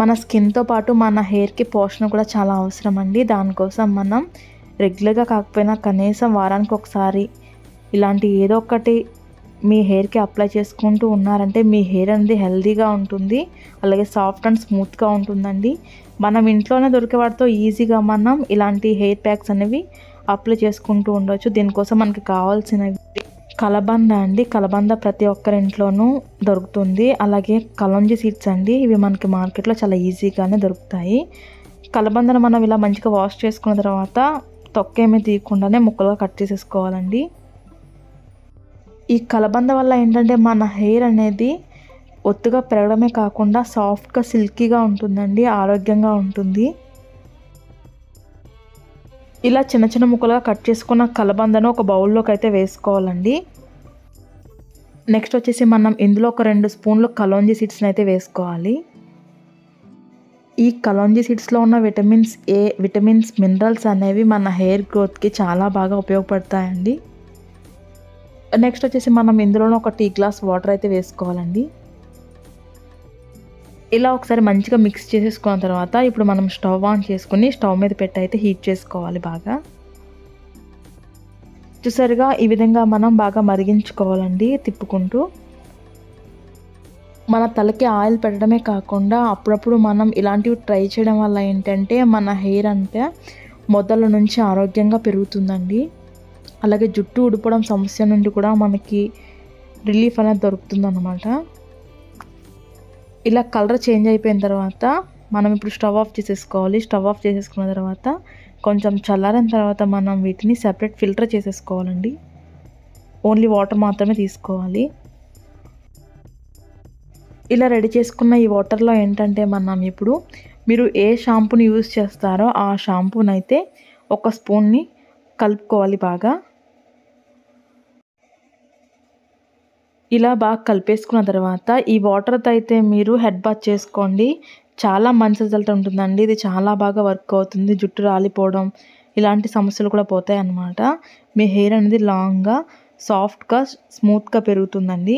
మన స్కిన్తో పాటు మన హెయిర్కి పోషణ కూడా చాలా అవసరం అండి. దానికోసం మనం రెగ్యులర్గా కాకపోయినా కనీసం వారానికి ఒకసారి ఇలాంటి ఏదో ఒకటి మీ హెయిర్కి అప్లై చేసుకుంటూ ఉన్నారంటే మీ హెయిర్ అనేది హెల్తీగా ఉంటుంది, అలాగే సాఫ్ట్ అండ్ స్మూత్గా ఉంటుందండి. మనం ఇంట్లోనే దొరికే వాటితో ఈజీగా మనం ఇలాంటి హెయిర్ ప్యాక్స్ అనేవి అప్లై చేసుకుంటూ ఉండవచ్చు. దీనికోసం మనకి కావాల్సినవి కలబంద అండి. కలబంద ప్రతి ఒక్కరి ఇంట్లోనూ దొరుకుతుంది. అలాగే కలోంజీ సీడ్స్ అండి, ఇవి మనకి మార్కెట్లో చాలా ఈజీగానే దొరుకుతాయి. కలబందను మనం ఇలా మంచిగా వాష్ చేసుకున్న తర్వాత తొక్కేమీ తీయకుండానే ముక్కలుగా కట్ చేసేసుకోవాలండి. ఈ కలబంద వల్ల ఏంటంటే మన హెయిర్ అనేది ఒత్తుగా పెరగడమే కాకుండా సాఫ్ట్గా సిల్కీగా ఉంటుందండి, ఆరోగ్యంగా ఉంటుంది. ఇలా చిన్న చిన్న ముక్కలుగా కట్ చేసుకున్న కలబందను ఒక బౌల్లోకి అయితే వేసుకోవాలండి. నెక్స్ట్ వచ్చేసి మనం ఇందులో ఒక 2 స్పూన్లు కలోంజీ సీడ్స్ని అయితే వేసుకోవాలి. ఈ కలోంజీ సీడ్స్లో ఉన్న విటమిన్స్ ఏ, విటమిన్స్, మినరల్స్ అనేవి మన హెయిర్ గ్రోత్కి చాలా బాగా ఉపయోగపడతాయండి. నెక్స్ట్ వచ్చేసి మనం ఇందులోనే ఒక టీ గ్లాస్ వాటర్ అయితే వేసుకోవాలండి. ఇలా ఒకసారి మంచిగా మిక్స్ చేసేసుకున్న తర్వాత ఇప్పుడు మనం స్టవ్ ఆన్ చేసుకుని స్టవ్ మీద పెట్టి అయితే హీట్ చేసుకోవాలి బాగా. చూసారుగా ఈ విధంగా మనం బాగా మరిగించుకోవాలండి తిప్పుకుంటూ. మన తలకి ఆయిల్ పెట్టడమే కాకుండా అప్పుడప్పుడు మనం ఇలాంటివి ట్రై చేయడం వల్ల ఏంటంటే మన హెయిర్ అంతా మొదల నుంచి ఆరోగ్యంగా పెరుగుతుందండి. అలాగే జుట్టు ఊడిపోవడం సమస్య నుండి కూడా మనకి రిలీఫ్ అనేది దొరుకుతుందన్నమాట. ఇలా కలర్ చేంజ్ అయిపోయిన తర్వాత మనం ఇప్పుడు స్టవ్ ఆఫ్ చేసేసుకోవాలి. స్టవ్ ఆఫ్ చేసేసుకున్న తర్వాత కొంచెం చల్లారిన తర్వాత మనం వీటిని సెపరేట్ ఫిల్టర్ చేసేసుకోవాలండి. ఓన్లీ వాటర్ మాత్రమే తీసుకోవాలి. ఇలా రెడీ చేసుకున్న ఈ వాటర్లో ఏంటంటే మనం ఇప్పుడు మీరు ఏ షాంపూని యూజ్ చేస్తారో ఆ షాంపూని అయితే ఒక స్పూన్ని కలుపుకోవాలి బాగా. ఇలా బాగా కలిపేసుకున్న తర్వాత ఈ వాటర్తో అయితే మీరు హెడ్ బాత్ చేసుకోండి. చాలా మంచి రిజల్ట్ ఉంటుందండి. ఇది చాలా బాగా వర్క్ అవుతుంది. జుట్టు రాలిపోవడం ఇలాంటి సమస్యలు కూడా పోతాయి అన్నమాట. మీ హెయిర్ అనేది లాంగ్గా, సాఫ్ట్గా, స్మూత్గా పెరుగుతుందండి.